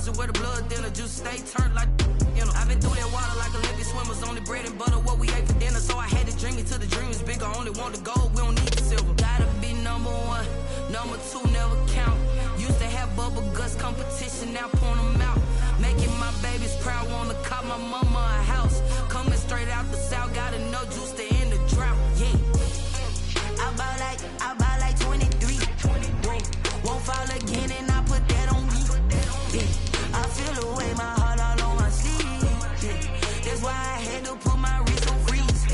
closet where the blood thinner, juice stay turned like you know. I've been through that water like Olympic swimmers, only bread and butter what we ate for dinner. So I had to dream it till the dream is bigger. Only want the gold, we don't need the silver. Gotta be number one, number two never count. Used to have bubble guts competition, now point them out. Making my babies proud, wanna cop my mama a house. Coming straight out the south, gotta know juice to end the drought. Yeah. I buy like 23. Won't fall again and I put that on me. Yeah. I feel away, my heart all on my sleeve. Yeah. That's why I had to put my wrist on freeze.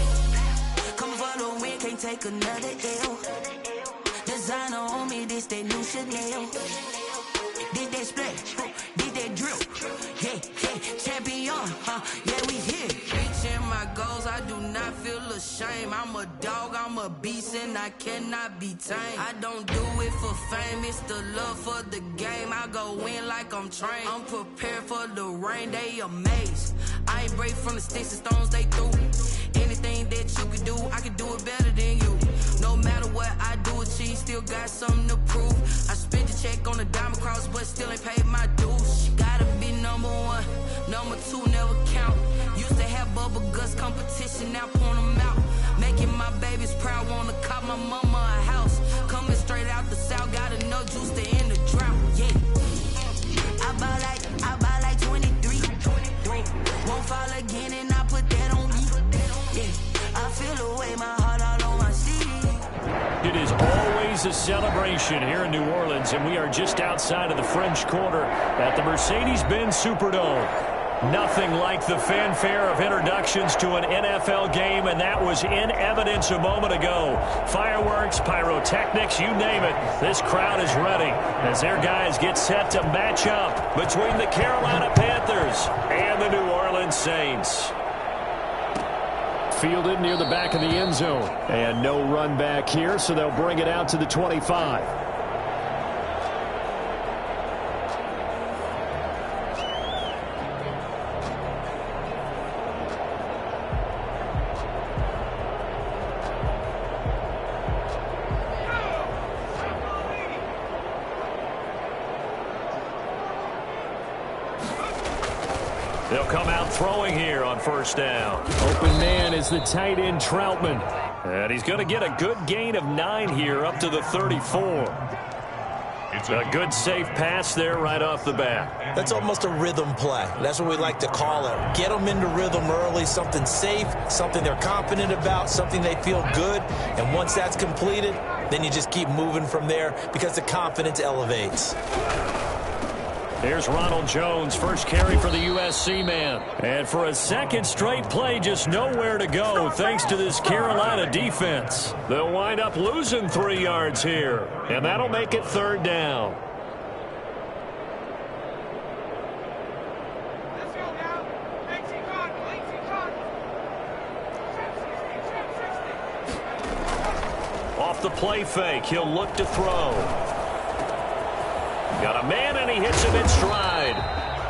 Coming for the win, can't take another L. Designer on me, this that new Chanel. Did that splash, did that drill. Yeah, champion, yeah, we here. Reaching my goals, I do not feel ashamed. I'm a dog, I'm a beast, and I cannot be tamed. I don't do it for fame, it's the love for the game. I go in like I'm trained. I'm prepared for the rain, they amazed. I ain't break from the sticks and stones they threw. Anything that you can do, I can do it better than you. No matter what I do, achieve, still got something to prove. I spent the check on the diamond cross, but still ain't paid my dues. Gotta be number one, number two never count. Used to have bubble guts competition, now point them out. Making my babies proud, wanna cop my mama a house. Coming straight out the south, gotta know juice to end the drought. Yeah. I buy like 23. Won't fall again and I put that on me. Yeah. I feel away, my heart all on my sleeve. It is always a celebration here in New Orleans, and we are just outside of the French Quarter at the Mercedes-Benz Superdome. Nothing like the fanfare of introductions to an NFL game, and that was in evidence a moment ago. Fireworks, pyrotechnics, you name it. This crowd is ready as their guys get set to match up between the Carolina Panthers and the New Orleans Saints. Fielded near the back of the end zone. And no run back here, so they'll bring it out to the 25. They'll come out throwing here on first down. Open man is the tight end Troutman. And he's going to get a good gain of 9 here up to the 34. It's a good safe pass there right off the bat. That's almost a rhythm play. That's what we like to call it. Get them into rhythm early, something safe, something they're confident about, something they feel good. And once that's completed, then you just keep moving from there because the confidence elevates. Here's Ronald Jones, first carry for the USC man. And for a second straight play, just nowhere to go thanks to this Carolina defense. They'll wind up losing 3 yards here, and that'll make it third down. Off the play fake, he'll look to throw. Got a man, and he hits him in stride.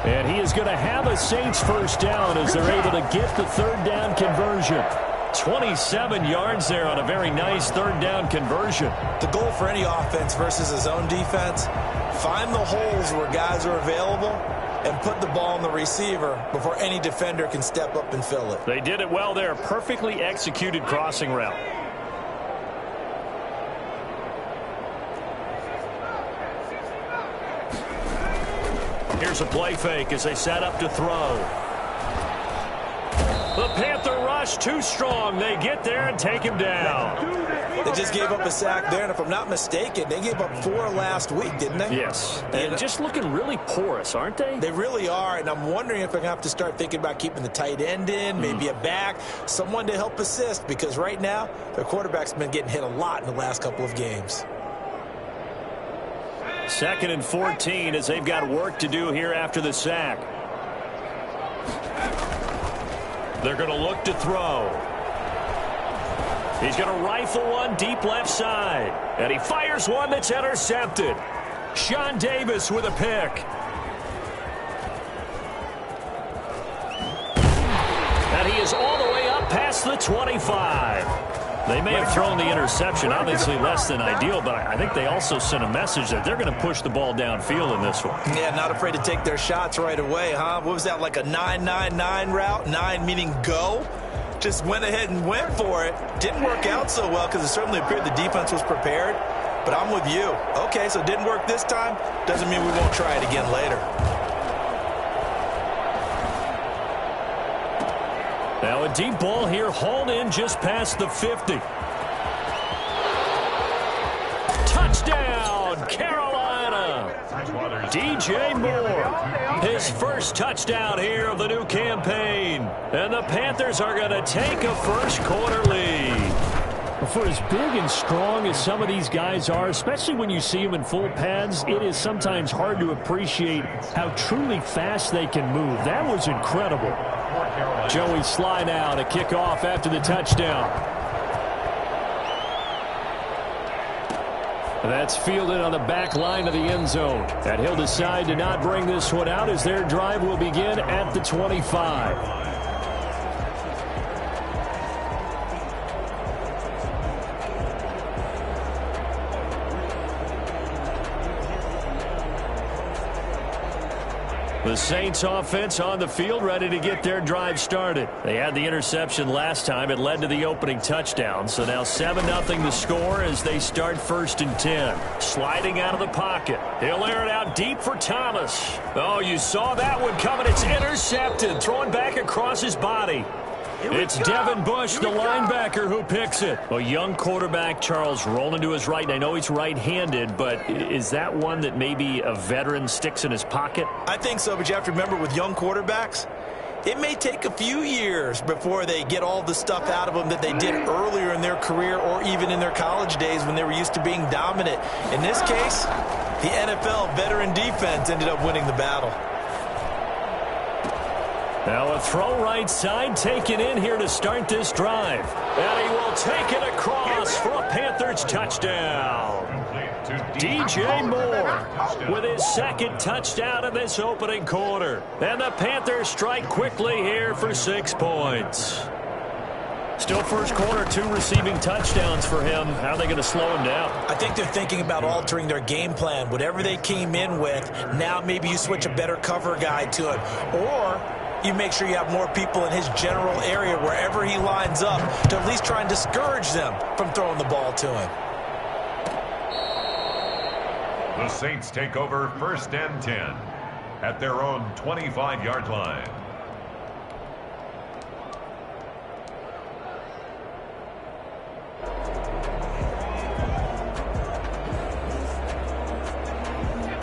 And he is going to have a Saints first down as they're able to get the third down conversion. 27 yards there on a very nice third down conversion. The goal for any offense versus a zone defense, find the holes where guys are available and put the ball on the receiver before any defender can step up and fill it. They did it well there. Perfectly executed crossing route. Here's a play fake as they set up to throw. The Panther rush too strong. They get there and take him down. They just gave up a sack there, and if I'm not mistaken, they gave up 4 last week, didn't they? Yes. And just looking really porous, aren't they? They really are, and I'm wondering if they're going to have to start thinking about keeping the tight end in, maybe a back, someone to help assist, because right now their quarterback's been getting hit a lot in the last couple of games. 2nd and 14 as they've got work to do here after the sack. They're going to look to throw. He's going to rifle one deep left side. And he fires one that's intercepted. Sean Davis with a pick. And he is all the way up past the 25. They may have thrown the interception, obviously less than ideal, but I think they also sent a message that they're going to push the ball downfield in this one. Yeah, not afraid to take their shots right away, huh? What was that, like a 9-9-9 route? 9 meaning go? Just went ahead and went for it. Didn't work out so well because it certainly appeared the defense was prepared. But I'm with you. Okay, so it didn't work this time. Doesn't mean we won't try it again later. Now a deep ball here, hauled in just past the 50. Touchdown, Carolina! DJ Moore, his first touchdown here of the new campaign. And the Panthers are going to take a first quarter lead. For as big and strong as some of these guys are, especially when you see them in full pads, it is sometimes hard to appreciate how truly fast they can move. That was incredible. Joey Sly now to kick off after the touchdown. That's fielded on the back line of the end zone. And he'll decide to not bring this one out as their drive will begin at the 25. The Saints offense on the field, ready to get their drive started. They had the interception last time. It led to the opening touchdown. So now 7-0 to score as they start 1st and 10. Sliding out of the pocket. He'll air it out deep for Thomas. Oh, you saw that one coming. It's intercepted. Throwing back across his body. It's Devin Bush, the linebacker, who picks it. A young quarterback, Charles, rolling to his right. And I know he's right-handed, but is that one that maybe a veteran sticks in his pocket? I think so, but you have to remember with young quarterbacks, it may take a few years before they get all the stuff out of them that they did earlier in their career or even in their college days when they were used to being dominant. In this case, the NFL veteran defense ended up winning the battle. Now a throw right side taken in here to start this drive. And he will take it across for a Panthers touchdown. DJ Moore with his second touchdown in this opening quarter. And the Panthers strike quickly here for 6 points. Still first quarter, 2 receiving touchdowns for him. How are they going to slow him down? I think they're thinking about altering their game plan. Whatever they came in with, now maybe you switch a better cover guy to it. Or you make sure you have more people in his general area wherever he lines up to at least try and discourage them from throwing the ball to him. The Saints take over 1st and 10 at their own 25-yard line.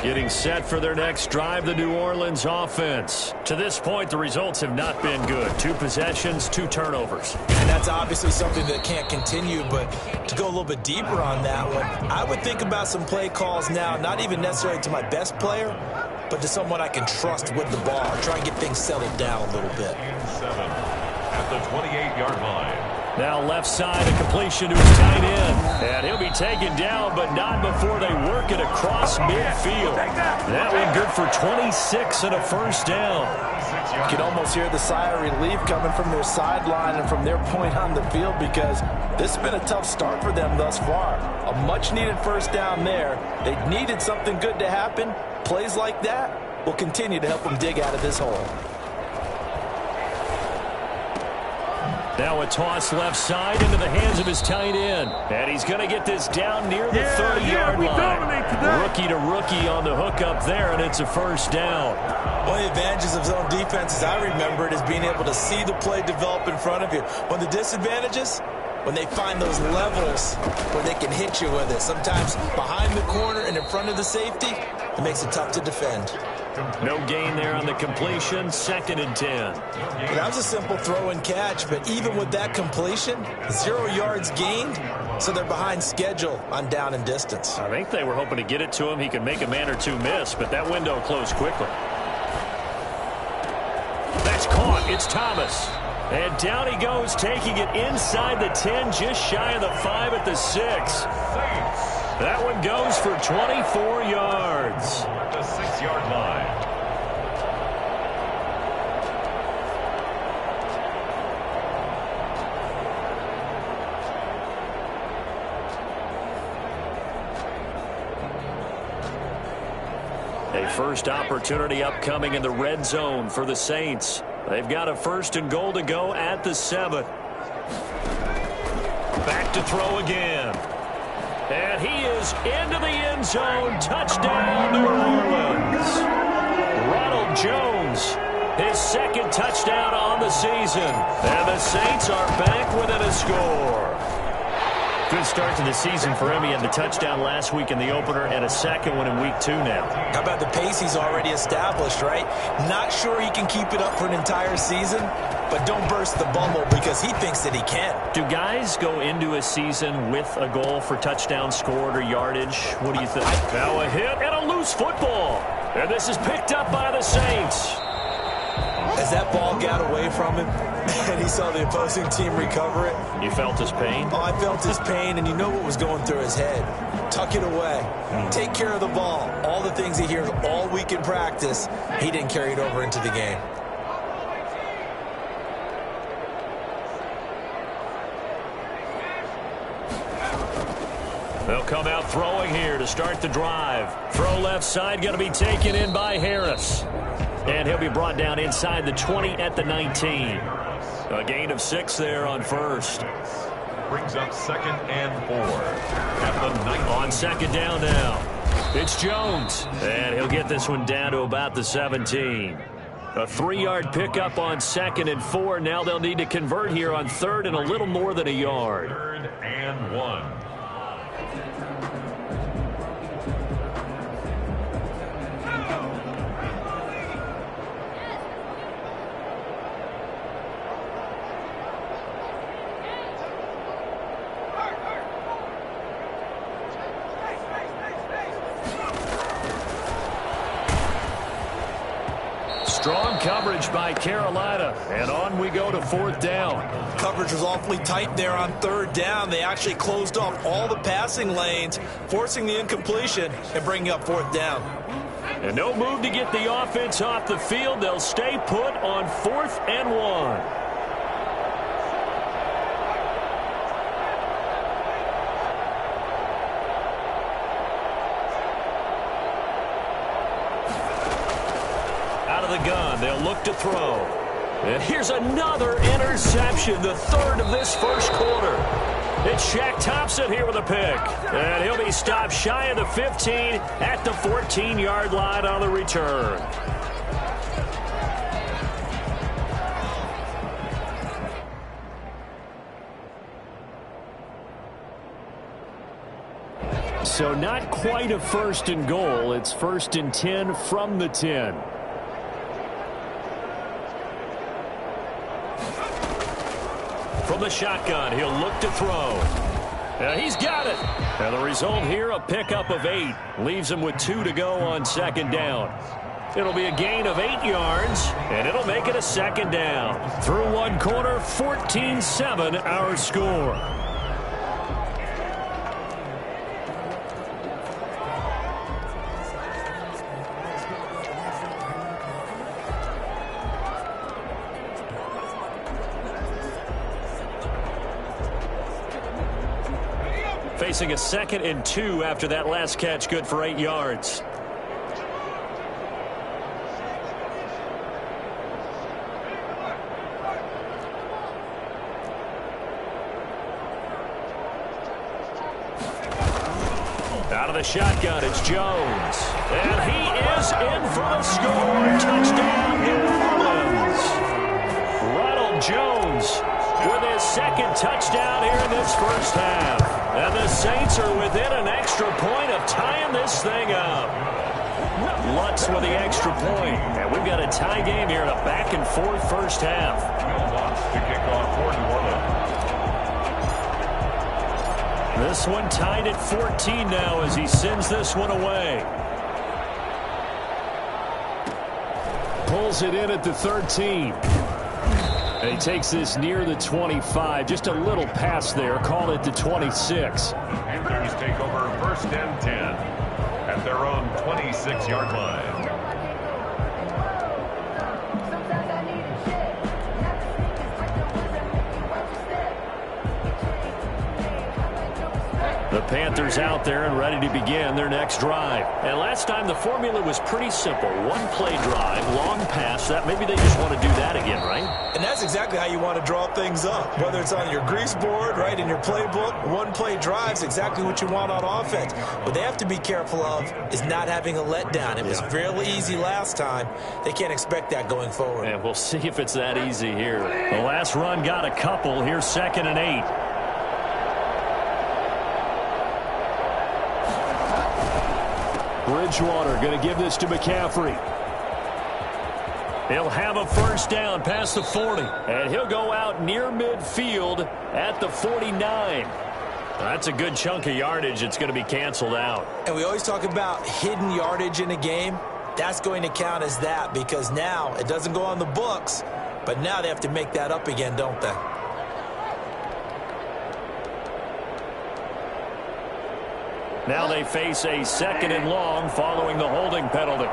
Getting set for their next drive, the New Orleans offense. To this point, the results have not been good. 2 possessions, 2 turnovers. And that's obviously something that can't continue, but to go a little bit deeper on that one, I would think about some play calls now, not even necessarily to my best player, but to someone I can trust with the ball. Try and get things settled down a little bit. 7 at the 28-yard line. Now left side, a completion to his tight end. And he'll be taken down, but not before they work it across midfield. That one good for 26 and a first down. You can almost hear the sigh of relief coming from their sideline and from their point on the field because this has been a tough start for them thus far. A much-needed first down there. They needed something good to happen. Plays like that will continue to help them dig out of this hole. Now a toss left side into the hands of his tight end. And he's going to get this down near the 30-yard line. Rookie to rookie on the hook up there, and it's a first down. One of the advantages of zone defense, as I remember it, is being able to see the play develop in front of you. One of the disadvantages, when they find those levels where they can hit you with it. Sometimes behind the corner and in front of the safety, it makes it tough to defend. No gain there on the completion. 2nd and 10. Well, that was a simple throw and catch, but even with that completion, 0 yards gained, so they're behind schedule on down and distance. I think they were hoping to get it to him. He could make a man or 2 miss, but that window closed quickly. That's caught. It's Thomas. And down he goes, taking it inside the 10, just shy of the 5 at the 6. That one goes for 24 yards. The 6-yard line. First opportunity upcoming in the red zone for the Saints. They've got a 1st and goal to go at the 7. Back to throw again. And he is into the end zone. Touchdown, New Orleans. Ronald Jones, his 2nd touchdown on the season. And the Saints are back within a score. Good start to the season for him. He had the touchdown last week in the opener and a 2nd one in week 2 now. How about the pace he's already established, right? Not sure he can keep it up for an entire season, but don't burst the bubble because he thinks that he can. Do guys go into a season with a goal for touchdown scored or yardage? What do you think? Now a hit and a loose football. And this is picked up by the Saints. As that ball got away from him and he saw the opposing team recover it. You felt his pain? Oh, I felt his pain, and you know what was going through his head. Tuck it away. Take care of the ball. All the things he hears all week in practice, he didn't carry it over into the game. They'll come out throwing here to start the drive. Throw left side, going to be taken in by Harris. And he'll be brought down inside the 20 at the 19. A gain of 6 there on 1st. Brings up 2nd and 4 at the 19. On 2nd down now. It's Jones. And he'll get this one down to about the 17. A 3-yard pickup on 2nd and 4. Now they'll need to convert here on 3rd and a little more than a yard. 3rd and 1. Strong coverage by Carolina, and on we go to 4th down. Coverage was awfully tight there on 3rd down. They actually closed off all the passing lanes, forcing the incompletion and bringing up 4th down. And no move to get the offense off the field. They'll stay put on 4th and 1. Gun. They'll look to throw. And here's another interception, the 3rd of this 1st quarter. It's Shaq Thompson here with a pick. And he'll be stopped shy of the 15 at the 14-yard line on the return. So not quite a 1st and goal. It's 1st and 10 from the 10. From the shotgun, he'll look to throw. And he's got it. And the result here, a pickup of 8. Leaves him with 2 to go on 2nd down. It'll be a gain of 8 yards, and it'll make it a 2nd down. Through 1 quarter, 14-7 our score. Facing a 2nd and 2 after that last catch, good for 8 yards. Out of the shotgun, it's Jones. And he is in for the score. Touchdown, New Orleans. Ronald Jones with his 2nd touchdown here in this 1st half. And the Saints are within an extra point of tying this thing up. Lutz with the extra point. And we've got a tie game here in a back-and-forth 1st half. Lutz to kick off for New Orleans. This one tied at 14 now as he sends this one away. Pulls it in at the 13. And he takes this near the 25. Just a little pass there. Call it the 26. Panthers take over 1st and 10 at their own 26-yard line. The Panthers out there and ready to begin their next drive. And last time the formula was pretty simple. One play drive, long pass. That maybe they just want to do that again, right? And that's exactly how you want to draw things up. Whether it's on your grease board, right, in your playbook, one play drives exactly what you want on offense. What they have to be careful of is not having a letdown. It was fairly easy last time. They can't expect that going forward. And we'll see if it's that easy here. The last run got a couple. Here's 2nd and 8. Bridgewater going to give this to McCaffrey. He'll have a first down past the 40. And he'll go out near midfield at the 49. That's a good chunk of yardage. It's going to be canceled out. And we always talk about hidden yardage in a game. That's going to count as that because now it doesn't go on the books, but now they have to make that up again, don't they? Now they face a 2nd and long following the holding penalty.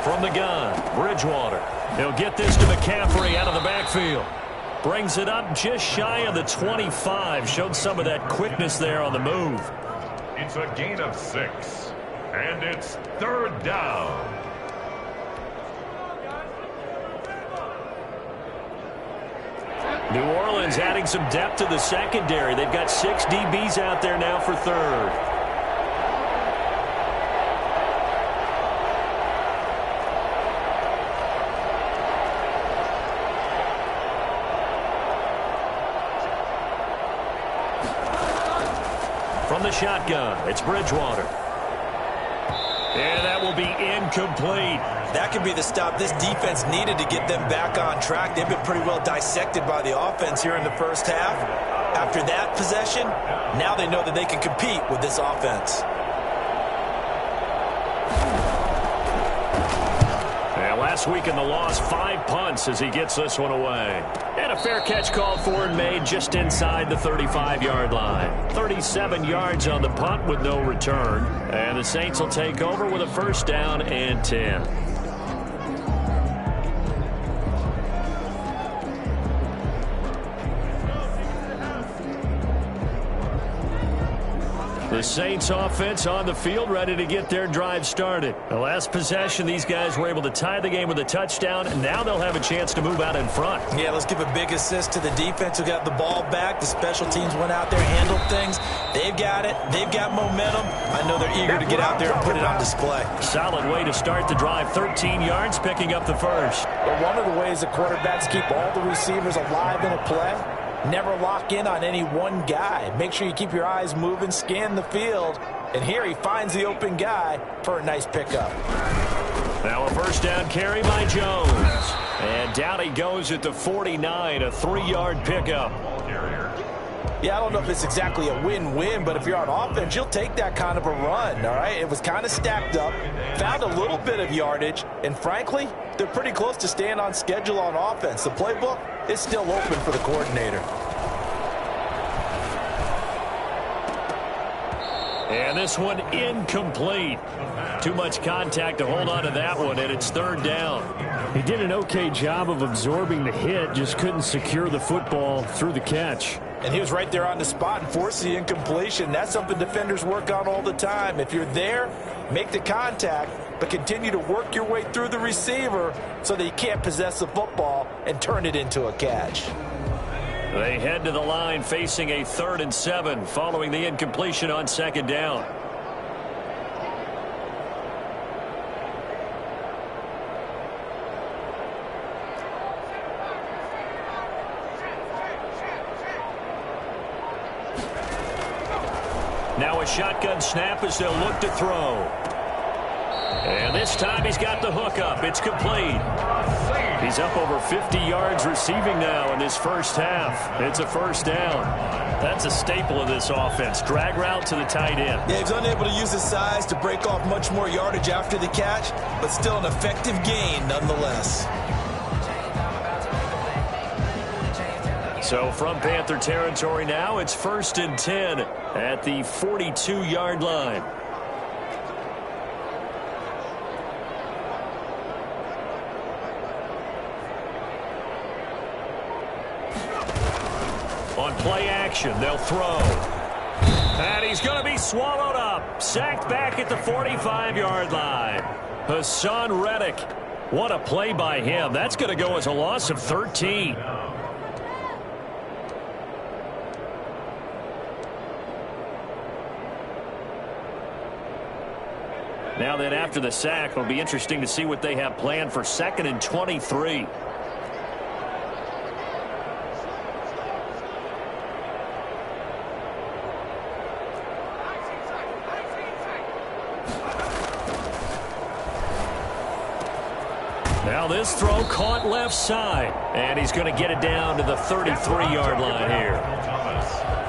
From the gun, Bridgewater. He'll get this to McCaffrey out of the backfield. Brings it up just shy of the 25. Showed some of that quickness there on the move. It's a gain of 6, and it's 3rd down. New Orleans adding some depth to the secondary. They've got 6 DBs out there now for 3rd. From the shotgun, it's Bridgewater. And that will be incomplete. That could be the stop this defense needed to get them back on track. They've been pretty well dissected by the offense here in the first half. After that possession, now they know that they can compete with this offense. And last week in the loss, 5 punts as he gets this one away. And a fair catch called for and made just inside the 35-yard line. 37 yards on the punt with no return. And the Saints will take over with a first down and 10. The Saints offense on the field ready to get their drive started. The last possession, these guys were able to tie the game with a touchdown, and now they'll have a chance to move out in front. Yeah, let's give a big assist to the defense who got the ball back. The special teams went out there, handled things. They've got it. They've got momentum. I know they're eager to get out there and put it on display. Solid way to start the drive. 13 yards, picking up the first. But one of the ways the quarterbacks keep all the receivers alive in a play, never lock in on any one guy. Make sure you keep your eyes moving, scan the field. And here he finds the open guy for a nice pickup. Now a first down carry by Jones. And down he goes at the 49, a 3-yard pickup. Yeah, I don't know if it's exactly a win-win, but if you're on offense, you'll take that kind of a run, all right? It was kind of stacked up, found a little bit of yardage, and frankly, they're pretty close to staying on schedule on offense. The playbook is still open for the coordinator. And this one incomplete. Too much contact to hold on to that one, and it's 3rd down. He did an okay job of absorbing the hit, just couldn't secure the football through the catch. And he was right there on the spot and forced the incompletion. That's something defenders work on all the time. If you're there, make the contact, but continue to work your way through the receiver so that you can't possess the football and turn it into a catch. They head to the line facing a 3rd and 7 following the incompletion on 2nd down. Now a shotgun snap as they'll look to throw. And this time he's got the hook up. It's complete. He's up over 50 yards receiving now in this first half. It's a first down. That's a staple of this offense. Drag route to the tight end. Yeah, he's unable to use his size to break off much more yardage after the catch, but still an effective gain nonetheless. So from Panther territory now, it's 1st and 10 at the 42-yard line. On play action, they'll throw. And he's going to be swallowed up. Sacked back at the 45-yard line. Hassan Reddick. What a play by him. That's going to go as a loss of 13. Now then, after the sack, it'll be interesting to see what they have planned for 2nd and 23. Now this throw caught left side, and he's going to get it down to the 33-yard line here.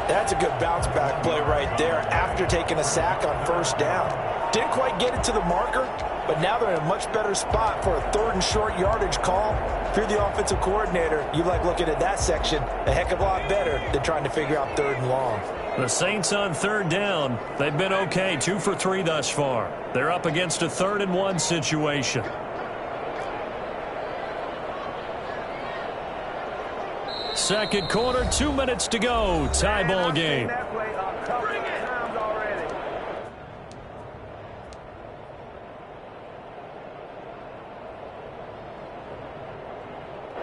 That's a good bounce back play right there after taking a sack on 1st down. Didn't quite get it to the marker, but now they're in a much better spot for a 3rd and short yardage call. If you're the offensive coordinator, you like looking at that section a heck of a lot better than trying to figure out 3rd and long. The Saints on 3rd down. They've been okay, 2 for 3 thus far. They're up against a 3rd and 1 situation. Second quarter, 2 minutes to go. Tie ball game.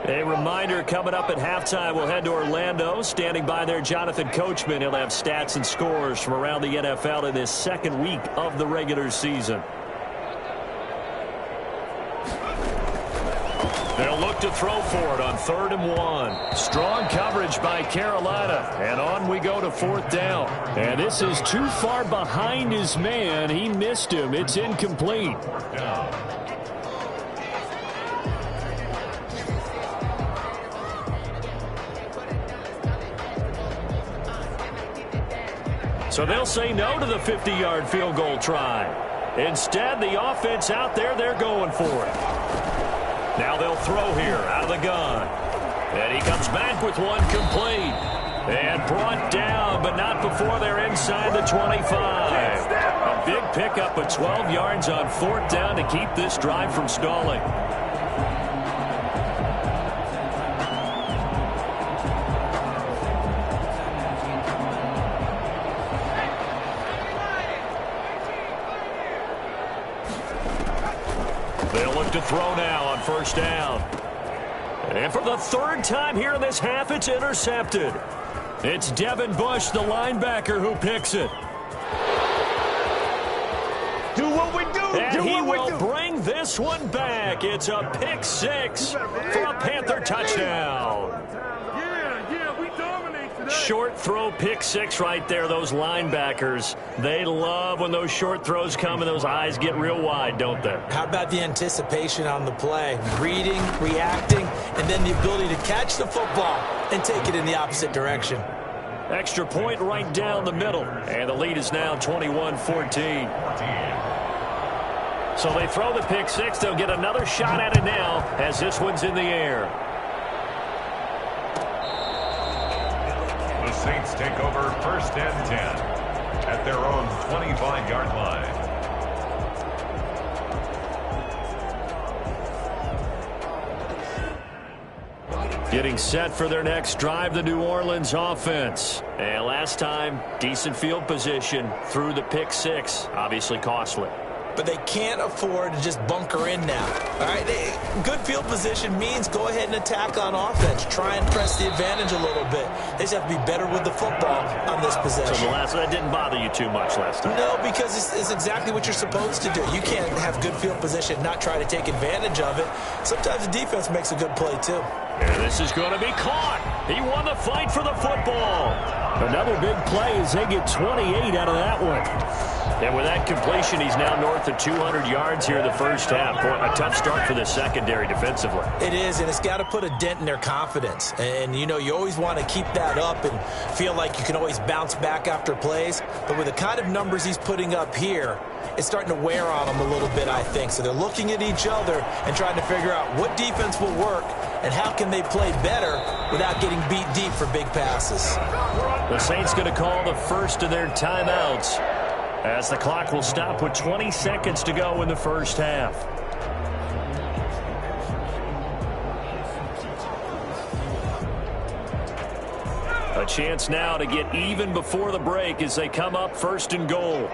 A reminder, coming up at halftime, we'll head to Orlando. Standing by there, Jonathan Coachman. He'll have stats and scores from around the NFL in this 2nd week of the regular season. They'll look to throw for it on 3rd and 1. Strong coverage by Carolina. And on we go to 4th down. And this is too far behind his man. He missed him. It's incomplete. So they'll say no to the 50-yard field goal try. Instead, the offense out there, they're going for it. Now they'll throw here out of the gun. And he comes back with one complete. And brought down, but not before they're inside the 25. A big pickup of 12 yards on 4th down to keep this drive from stalling. They'll look to throw now on 1st down. And for the 3rd time here in this half, it's intercepted. It's Devin Bush, the linebacker, who picks it. Do what we do. And he will bring this one back. It's a pick 6 for a Panther touchdown. Yeah, we dominate today. Short throw, pick 6 right there. Those linebackers, they love when those short throws come and those eyes get real wide, don't they? How about the anticipation on the play? Reading, reacting, and then the ability to catch the football and take it in the opposite direction. Extra point right down the middle. And the lead is now 21-14. So they throw the pick 6. They'll get another shot at it now as this one's in the air. The Saints take over 1st and 10 at their own 25-yard line. Getting set for their next drive, the New Orleans offense. And last time, decent field position through the pick 6. Obviously costly. But they can't afford to just bunker in now. All right, good field position means go ahead and attack on offense. Try and press the advantage a little bit. They just have to be better with the football on this possession. So that didn't bother you too much last time? No, because it's exactly what you're supposed to do. You can't have good field position and not try to take advantage of it. Sometimes the defense makes a good play, too. And this is going to be caught. He won the fight for the football. Another big play as they get 28 out of that one. And with that completion, he's now north of 200 yards here in the 1st half. A tough start for the secondary defensively. It is, and it's got to put a dent in their confidence. And, you know, you always want to keep that up and feel like you can always bounce back after plays. But with the kind of numbers he's putting up here, it's starting to wear on them a little bit, I think. So they're looking at each other and trying to figure out what defense will work and how can they play better without getting beat deep for big passes. The Saints going to call the first of their timeouts as the clock will stop with 20 seconds to go in the 1st half. A chance now to get even before the break as they come up 1st and goal.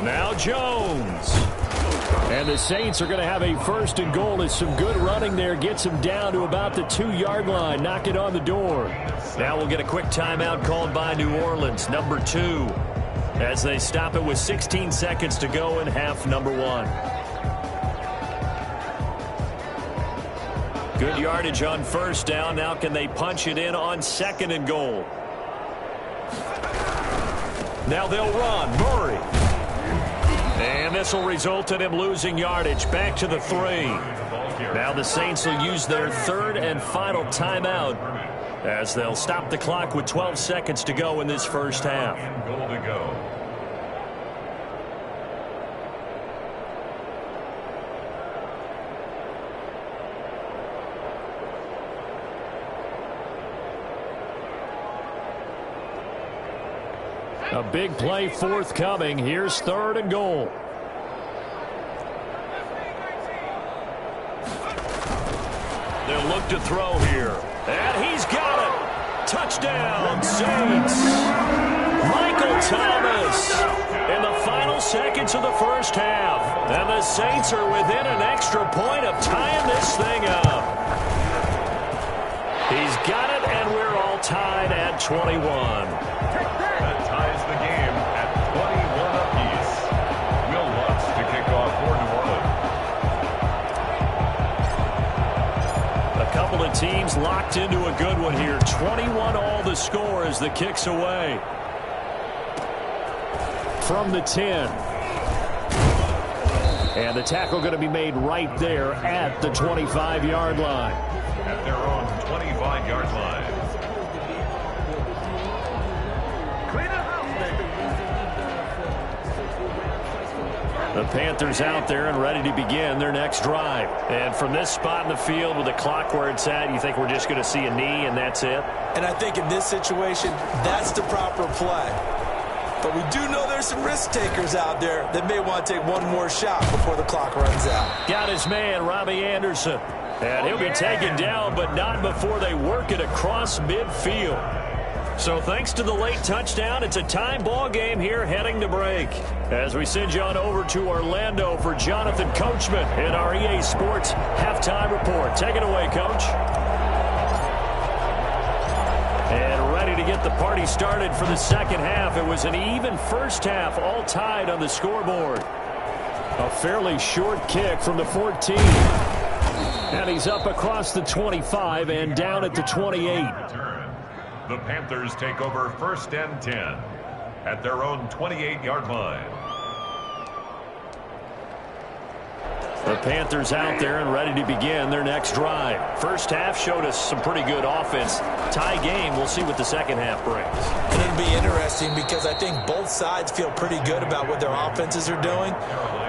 Now Jones. And the Saints are going to have a 1st and goal as some good running there gets them down to about the 2-yard line. Knock it on the door. Now we'll get a quick timeout called by New Orleans, number 2, as they stop it with 16 seconds to go in half number 1. Good yardage on 1st down. Now can they punch it in on 2nd and goal? Now they'll run. Murray. And this will result in him losing yardage. Back to the 3. Now the Saints will use their 3rd and final timeout as they'll stop the clock with 12 seconds to go in this first half. Goal to go. A big play forthcoming. Here's 3rd and goal. They'll look to throw here. And he's got it. Touchdown, Saints. Michael Thomas in the final seconds of the first half. And the Saints are within an extra point of tying this thing up. He's got it, and we're all tied at 21. That ties the game at 21 apiece. Will Lutz to kick off for New Orleans. A couple of teams locked into a good one here. 21 all the score as the kick's away. From the 10. And the tackle going to be made right there at the 25-yard line. At their own 25-yard line. The Panthers out there and ready to begin their next drive. And from this spot in the field with the clock where it's at, you think we're just going to see a knee and that's it? And I think in this situation, that's the proper play. But we do know there's some risk takers out there that may want to take one more shot before the clock runs out. Got his man, Robbie Anderson. And he'll be taken down, but not before they work it across midfield. So thanks to the late touchdown, it's a time ball game here heading to break. As we send you on over to Orlando for Jonathan Coachman in our EA Sports Halftime Report. Take it away, Coach. And ready to get the party started for the second half. It was an even first half, all tied on the scoreboard. A fairly short kick from the 14. And he's up across the 25 and down at the 28. The Panthers take over 1st and 10 at their own 28-yard line. The Panthers out there and ready to begin their next drive. First half showed us some pretty good offense. Tie game. We'll see what the second half brings. And it'll be interesting because I think both sides feel pretty good about what their offenses are doing.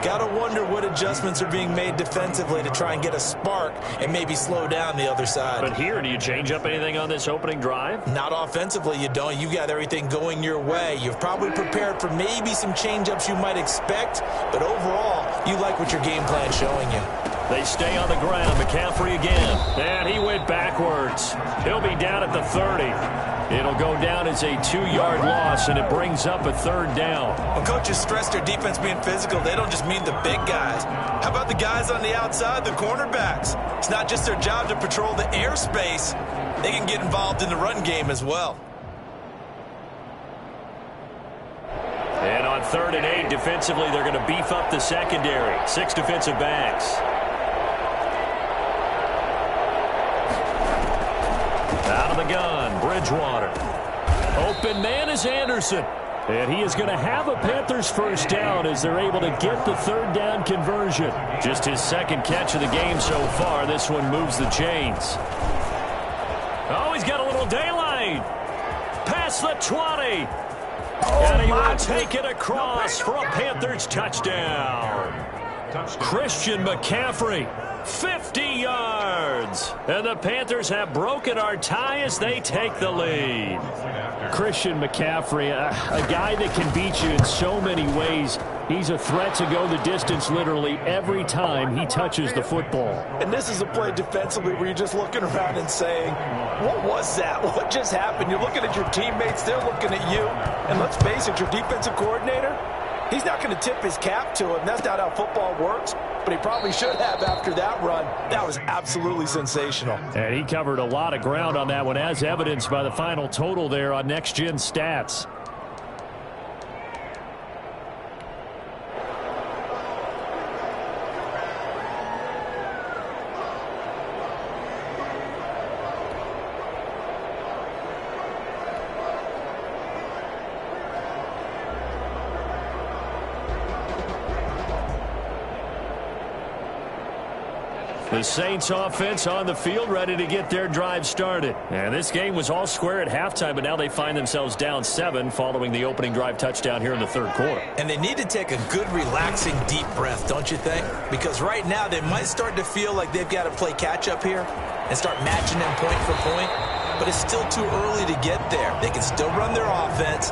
Got to wonder what adjustments are being made defensively to try and get a spark and maybe slow down the other side. But here, do you change up anything on this opening drive? Not offensively, you don't. You got everything going your way. You've probably prepared for maybe some change-ups you might expect, but overall, you like what your game plan's showing you. They stay on the ground. McCaffrey again. And he went backwards. He'll be down at the 30. It'll go down as a 2-yard loss, and it brings up a 3rd down. When coaches stress their defense being physical, they don't just mean the big guys. How about the guys on the outside, the cornerbacks? It's not just their job to patrol the airspace. They can get involved in the run game as well. And on 3rd and 8, defensively, they're going to beef up the secondary. 6 defensive backs. Out of the gun, Bridgewater. Open man is Anderson. And he is going to have a Panthers first down as they're able to get the 3rd down conversion. Just his 2nd catch of the game so far. This one moves the chains. Oh, he's got a little daylight. Past the 20. And he will take it across for a Panthers touchdown. Christian McCaffrey 50 yards. And the Panthers have broken our tie as they take the lead. Christian McCaffrey, a guy that can beat you in so many ways. He's a threat to go the distance literally every time he touches the football. And this is a play defensively where you're just looking around and saying, what was that? What just happened? You're looking at your teammates, they're looking at you. And let's face it, your defensive coordinator, he's not going to tip his cap to him. That's not how football works. But he probably should have after that run. That was absolutely sensational. And he covered a lot of ground on that one, as evidenced by the final total there on Next Gen Stats. The Saints offense on the field, ready to get their drive started. And this game was all square at halftime, but now they find themselves down 7 following the opening drive touchdown here in the third quarter. And they need to take a good, relaxing, deep breath, don't you think? Because right now they might start to feel like they've got to play catch-up here and start matching them point for point. But it's still too early to get there. They can still run their offense.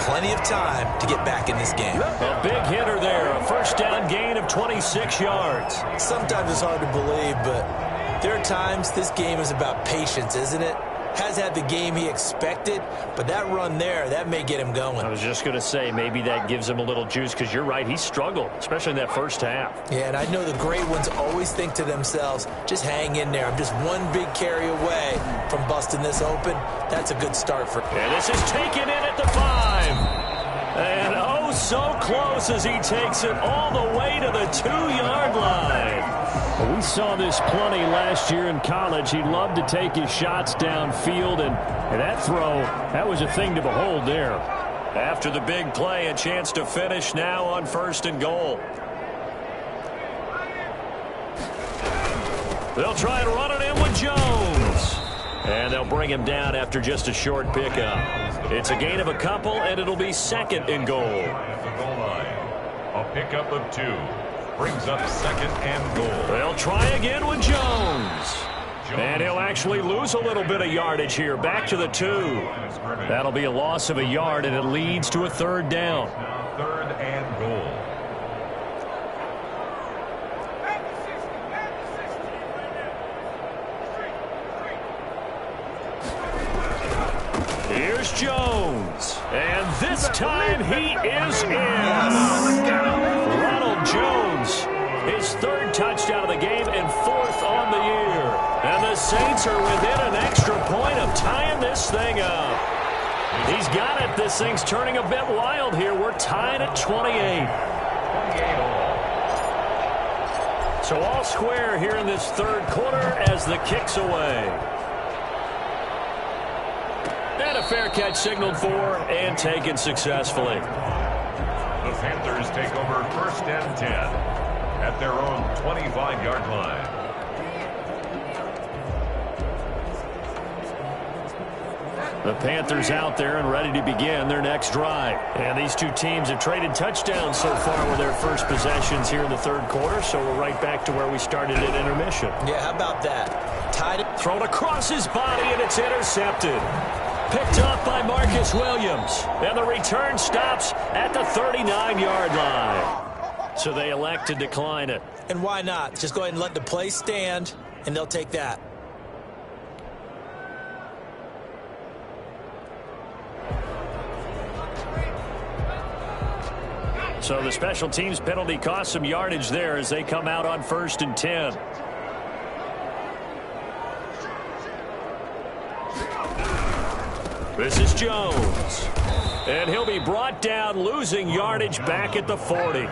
Plenty of time to get back in this game. A big hitter there. A first down gain of 26 yards. Sometimes it's hard to believe, but there are times this game is about patience, isn't it? Has had the game he expected, but that run there, that may get him going. I was just going to say, maybe that gives him a little juice, because you're right, he struggled, especially in that first half. Yeah, and I know the great ones always think to themselves, just hang in there. I'm just one big carry away from busting this open. That's a good start for him. And this is taken in at the 5. And oh, so close as he takes it all the way to the 2-yard line. We saw this plenty last year in college. He loved to take his shots downfield, and that throw, that was a thing to behold there. After the big play, a chance to finish now on 1st and goal. They'll try and run it in with Jones. And they'll bring him down after just a short pickup. It's a gain of a couple, and it'll be 2nd and goal. At the goal line, a pickup of 2. Brings up 2nd and goal. They'll try again with Jones. And he'll actually lose a little bit of yardage here. Back to the 2. That'll be a loss of a yard, and it leads to a 3rd down. 3rd and goal. Here's Jones. And this time he is in. Ronald Jones, his 3rd touchdown of the game and 4th on the year. And the Saints are within an extra point of tying this thing up. He's got it. This thing's turning a bit wild here. We're tied at 28. 28 all. So all square here in this 3rd quarter as the kick's away. And a fair catch signaled for and taken successfully. The Panthers take over 1st and 10 at their own 25-yard line. The Panthers out there and ready to begin their next drive. And these two teams have traded touchdowns so far with their first possessions here in the 3rd quarter, so we're right back to where we started at intermission. Yeah, how about that? Tied it. Thrown across his body, and it's intercepted. Picked up by Marcus Williams. And the return stops at the 39-yard line. So they elect to decline it. And why not? Just go ahead and let the play stand, and they'll take that. So the special teams penalty cost some yardage there as they come out on 1st and 10. This is Jones. And he'll be brought down, losing yardage back at the 40.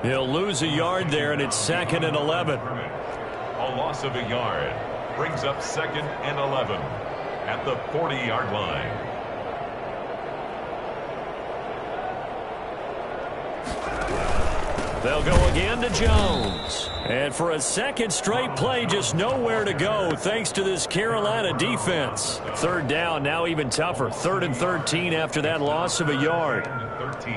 He'll lose a yard there, and it's 2nd and 11. A loss of a yard brings up 2nd and 11 at the 40-yard line. They'll go again to Jones. And for a 2nd straight play, just nowhere to go thanks to this Carolina defense. 3rd down, now even tougher. 3rd and 13 after that loss of a yard. 13.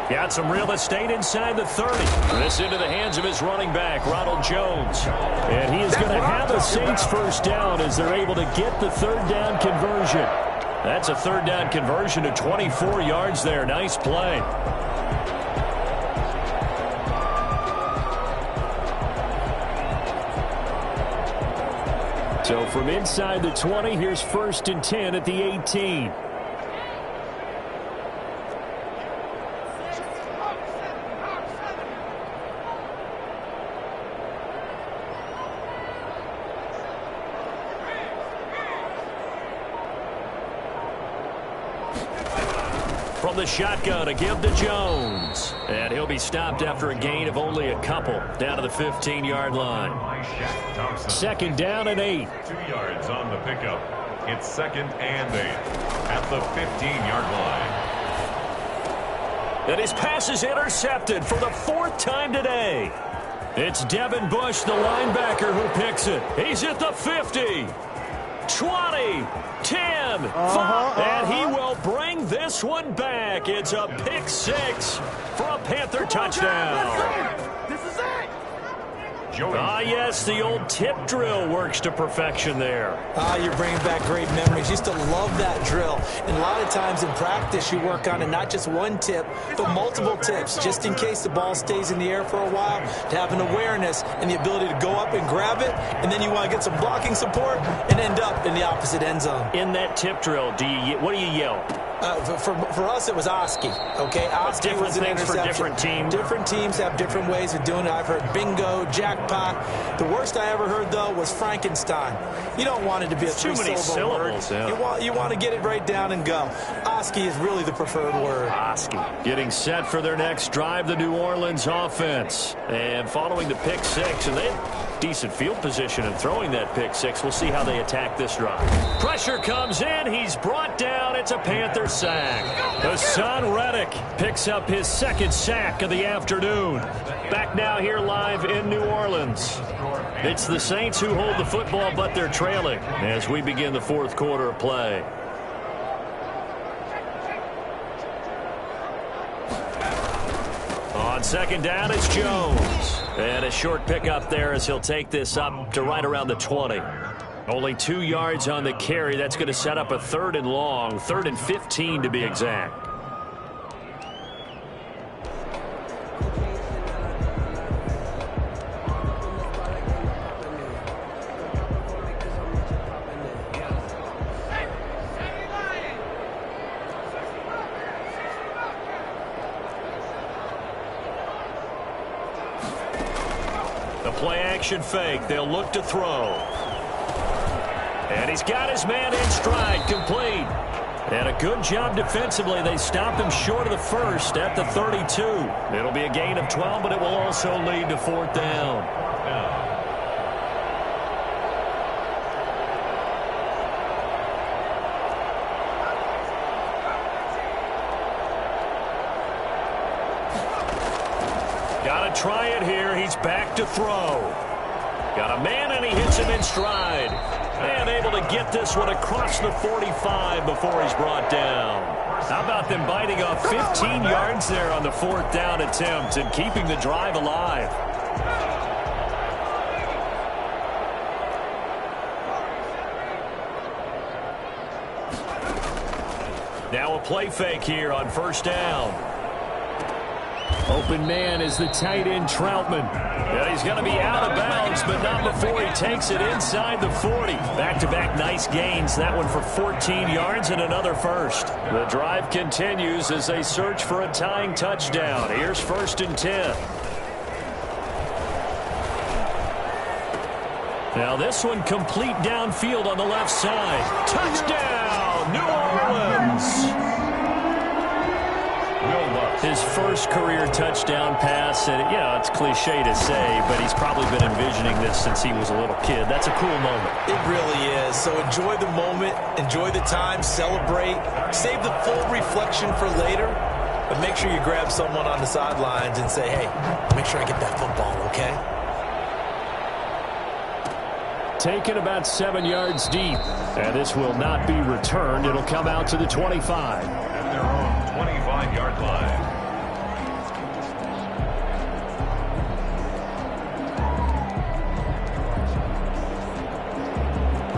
Got some real estate inside the 30. This into the hands of his running back, Ronald Jones. And he is going to have a Saints first down as they're able to get the third down conversion. That's a third down conversion to 24 yards there. Nice play. So from inside the 20, here's 1st and 10 at the 18. From the shotgun, a give to Jones. And he'll be stopped after a gain of only a couple, down to the 15-yard line. 2nd down and 8. 2 yards on the pickup. It's 2nd and 8 at the 15-yard line. And his pass is intercepted for the 4th time today. It's Devin Bush, the linebacker, who picks it. He's at the 50. 20, 10, 5, and he will bring this one back. It's a pick 6 for a Panther touchdown. This is it. Yes, the old tip drill works to perfection there. You're bringing back great memories. Used to love that drill. And a lot of times in practice, you work on it, not just one tip, but multiple tips, just in case the ball stays in the air for a while, to have an awareness and the ability to go up and grab it, and then you want to get some blocking support and end up in the opposite end zone. In that tip drill, what do you yell? For us, it was Oski. Okay, Oski different was an things for different teams. Different teams have different ways of doing it. I've heard bingo, jackpot. The worst I ever heard, though, was Frankenstein. You don't want it to be a three-syllable word. Yeah. You want to get it right down and go. Oski is really the preferred word. Oski getting set for their next drive, the New Orleans offense. And following the pick 6, and they have decent field position in throwing that pick 6. We'll see how they attack this drive. Pressure comes in. He's brought down. It's a Panther sack. Hassan Reddick picks up his 2nd sack of the afternoon. Back now here live in New Orleans. It's the Saints who hold the football, but they're trailing as we begin the 4th quarter of play. On 2nd down, it's Jones. And a short pickup there as he'll take this up to right around the 20. Only 2 yards on the carry. That's going to set up a 3rd and long, 3rd and 15 to be exact. The play action fake. They'll look to throw. And he's got his man in stride, complete. And a good job defensively. They stop him short of the 1st at the 32. It'll be a gain of 12, but it will also lead to 4th down. Got to try it here. He's back to throw. Got a man, and he hits him in stride. And able to get this one across the 45 before he's brought down. How about them biting off 15 yards there on the 4th down attempt and keeping the drive alive? Now a play fake here on 1st down. Open man is the tight end Troutman. Yeah, he's going to be out of bounds, but not before he takes it inside the 40. Back-to-back nice gains. That one for 14 yards and another 1st. The drive continues as they search for a tying touchdown. Here's 1st and 10. Now this one complete downfield on the left side. Touchdown, New Orleans! His 1st career touchdown pass, and it's cliche to say, but he's probably been envisioning this since he was a little kid. That's a cool moment. It really is. So enjoy the moment, enjoy the time, celebrate, save the full reflection for later, but make sure you grab someone on the sidelines and say, hey, make sure I get that football, okay? Taken about 7 yards deep, and this will not be returned. It'll come out to the 25. At their own 25-yard line.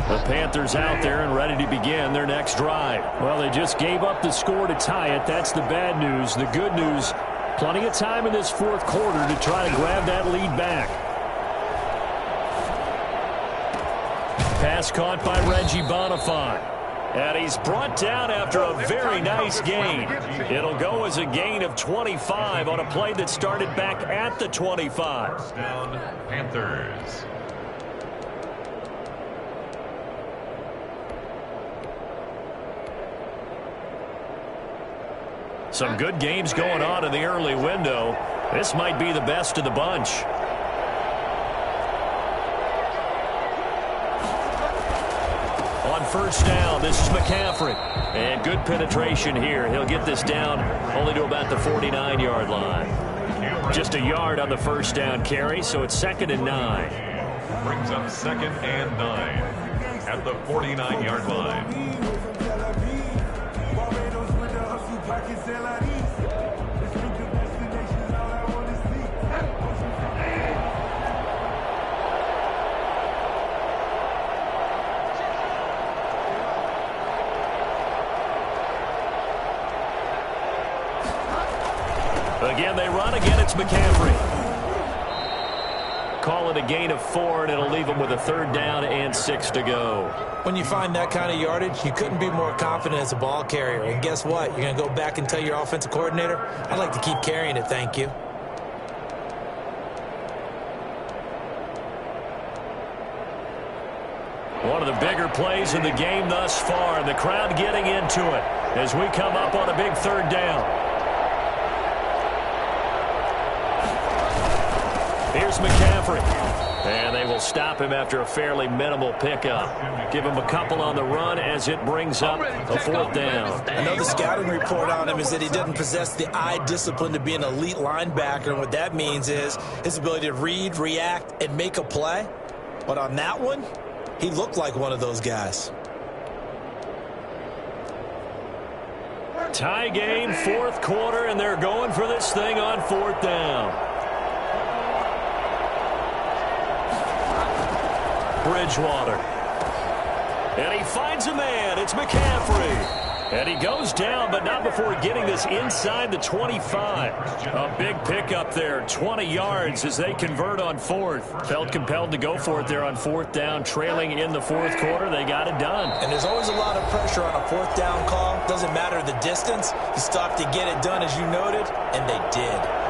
The Panthers out there and ready to begin their next drive. Well, they just gave up the score to tie it. That's the bad news. The good news, plenty of time in this fourth quarter to try to grab that lead back. Pass caught by Reggie Bonifant. And he's brought down after a very nice gain. It'll go as a gain of 25 on a play that started back at the 25. First down, Panthers. Some good games going on in the early window. This might be the best of the bunch. On first down, this is McCaffrey. And good penetration here. He'll get this down only to about the 49-yard line. Just a yard on the first down carry, so it's 2nd and 9. Brings up 2nd and 9 at the 49-yard line. Again, they run. Again, it's McCaffrey. Call it a gain of 4, and it'll leave them with a 3rd down and 6 to go. When you find that kind of yardage, you couldn't be more confident as a ball carrier. And guess what? You're going to go back and tell your offensive coordinator, I'd like to keep carrying it, thank you. One of the bigger plays in the game thus far, and the crowd getting into it as we come up on a big 3rd down. Here's McCaffrey. And they will stop him after a fairly minimal pickup. Give him a couple on the run as it brings up a 4th down. I know the scouting report on him is that he doesn't possess the eye discipline to be an elite linebacker. And what that means is his ability to read, react, and make a play. But on that one, he looked like one of those guys. Tie game, 4th quarter, and they're going for this thing on 4th down. Bridgewater. And he finds a man. It's McCaffrey. And he goes down, but not before getting this inside the 25. A big pickup there, 20 yards as they convert on 4th. Felt compelled to go for it there on 4th down, trailing in the 4th quarter. They got it done. And there's always a lot of pressure on a 4th down call. Doesn't matter the distance. You stop to get it done, as you noted, and they did.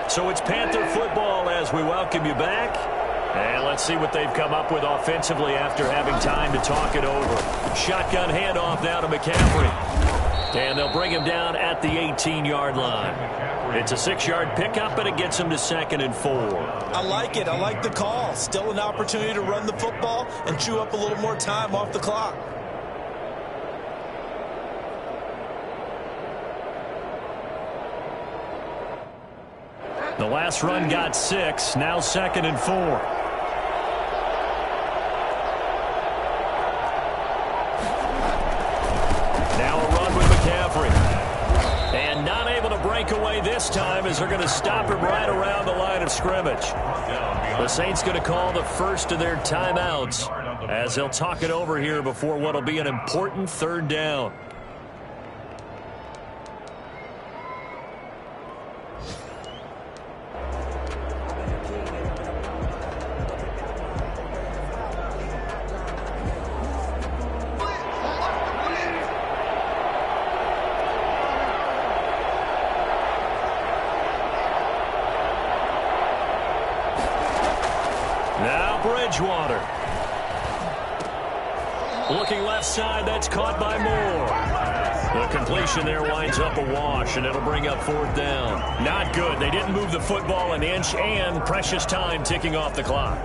So it's Panther football as we welcome you back. And let's see what they've come up with offensively after having time to talk it over. Shotgun handoff now to McCaffrey. And they'll bring him down at the 18-yard line. It's a 6-yard pickup, and it gets him to 2nd and 4. I like it. I like the call. Still an opportunity to run the football and chew up a little more time off the clock. The last run got 6. Now 2nd and 4. Now a run with McCaffrey. And not able to break away this time as they're going to stop him right around the line of scrimmage. The Saints going to call the first of their timeouts as they'll talk it over here before what will be an important 3rd down. Bridgewater. Looking left side, that's caught by Moore. The completion there winds up a wash, and it'll bring up 4th down. Not good. They didn't move the football an inch, and precious time ticking off the clock.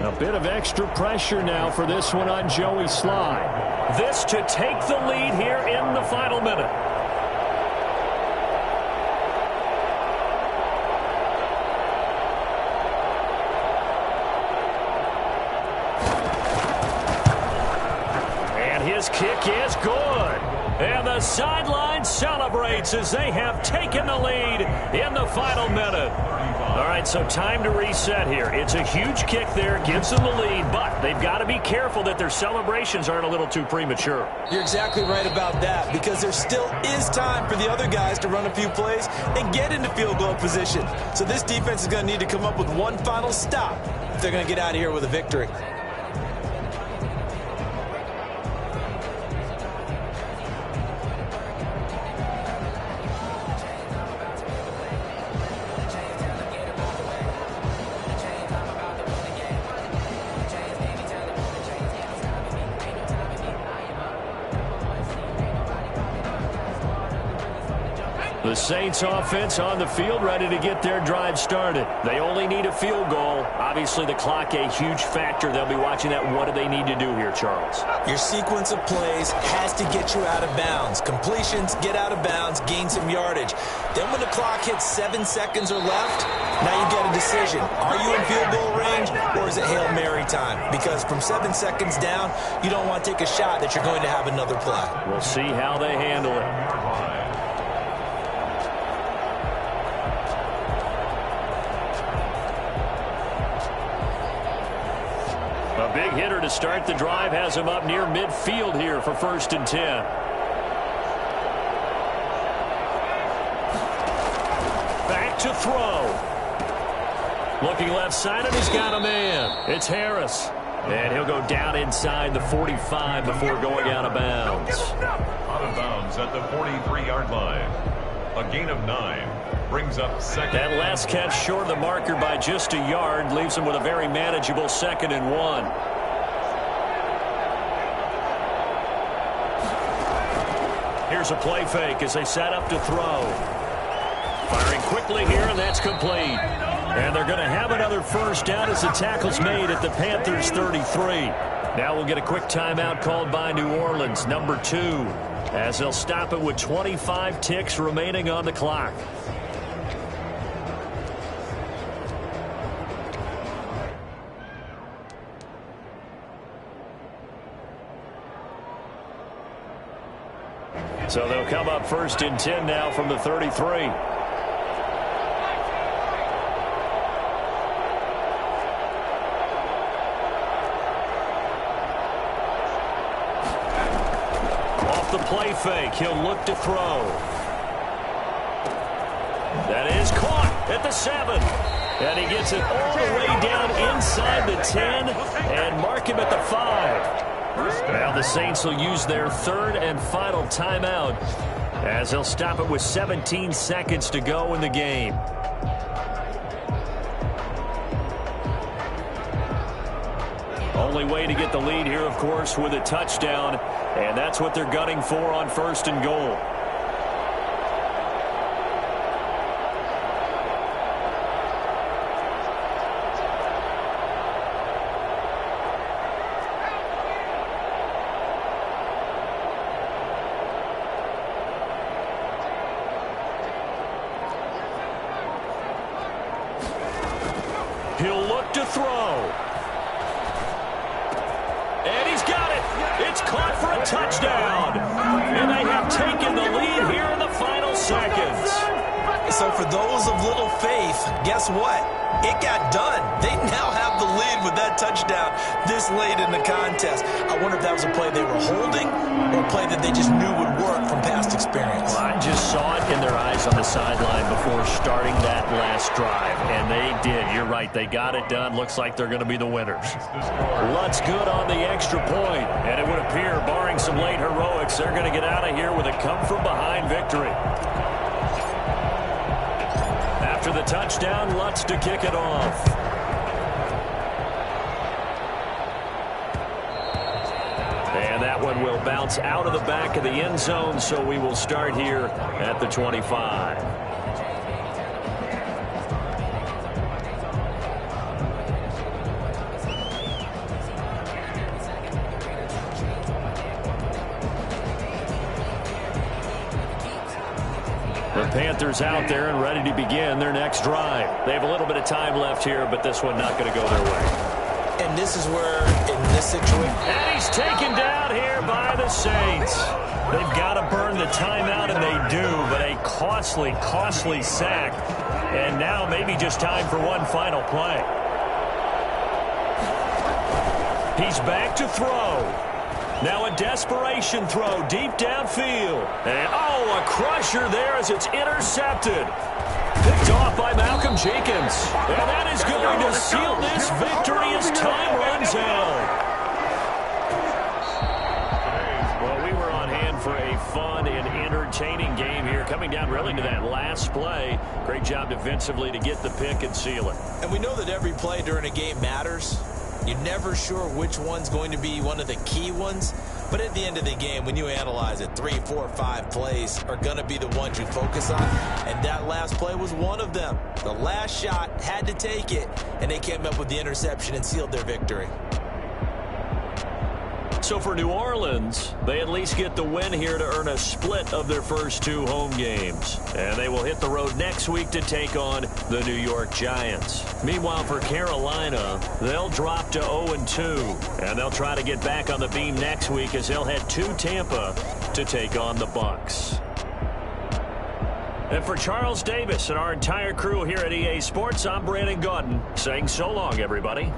A bit of extra pressure now for this one on Joey Sly. This to take the lead here in the final minute. His kick is good. And the sideline celebrates as they have taken the lead in the final minute. All right, so time to reset here. It's a huge kick there, gives them the lead, but they've got to be careful that their celebrations aren't a little too premature. You're exactly right about that, because there still is time for the other guys to run a few plays and get into field goal position. So this defense is going to need to come up with one final stop if they're going to get out of here with a victory. The Saints offense on the field, ready to get their drive started. They only need a field goal. Obviously, the clock a huge factor. They'll be watching that. What do they need to do here, Charles? Your sequence of plays has to get you out of bounds. Completions, get out of bounds, gain some yardage. Then when the clock hits 7 seconds or left, now you get a decision. Are you in field goal range, or is it Hail Mary time? Because from 7 seconds down, you don't want to take a shot that you're going to have another play. We'll see how they handle it. A big hitter to start the drive has him up near midfield here for 1st and 10. Back to throw. Looking left side, and he's got a man. It's Harris. And he'll go down inside the 45 before going out of bounds. Out of bounds at the 43-yard line. A gain of 9. Brings up second. That last catch short of the marker by just a yard leaves him with a very manageable 2nd and 1. Here's a play fake as they set up to throw. Firing quickly here, and that's complete. And they're going to have another first down as the tackle's made at the Panthers' 33. Now we'll get a quick timeout called by New Orleans, number 2, as they'll stop it with 25 ticks remaining on the clock. So they'll come up 1st and 10 now from the 33. Off the play fake, he'll look to throw. That is caught at the 7. And he gets it all the way down inside the 10 and mark him at the 5. Now the Saints will use their 3rd and final timeout as they'll stop it with 17 seconds to go in the game. Only way to get the lead here, of course, with a touchdown, and that's what they're gunning for on 1st and goal. He'll look to throw. And he's got it. It's caught for a touchdown. And they have taken the lead here in the final seconds. So for those of little faith, guess what? It got done. They now have the lead with that touchdown this late in the contest. I wonder if that was a play they were holding or a play that they just knew would work from past experience. Well, I just saw it in their eyes on the sideline before starting that last drive, and they did. You're right. They got it done. Looks like they're going to be the winners. Lutz good on the extra point, and it would appear, barring some late heroics, they're going to get out of here with a come-from-behind victory. After the touchdown, Lutz to kick it off. And that one will bounce out of the back of the end zone, so we will start here at the 25. The Panthers out there and ready to begin their next drive. They have a little bit of time left here, but this one not going to go their way. And this is where, in this situation... And he's taken down here by the Saints. They've got to burn the timeout, and they do, but a costly, costly sack. And now maybe just time for one final play. He's back to throw. Now a desperation throw deep downfield. And, oh, a crusher there as it's intercepted. Picked off by Malcolm Jenkins. And that is going to seal this victory as time runs out. Well, we were on hand for a fun and entertaining game here, coming down really to that last play. Great job defensively to get the pick and seal it. And we know that every play during a game matters. You're never sure which one's going to be one of the key ones. But at the end of the game, when you analyze it, 3, 4, 5 plays are going to be the ones you focus on. And that last play was one of them. The last shot had to take it, and they came up with the interception and sealed their victory. So for New Orleans, they at least get the win here to earn a split of their first 2 home games. And they will hit the road next week to take on the New York Giants. Meanwhile, for Carolina, they'll drop to 0-2. And they'll try to get back on the beam next week as they'll head to Tampa to take on the Bucs. And for Charles Davis and our entire crew here at EA Sports, I'm Brandon Gaudin saying so long, everybody.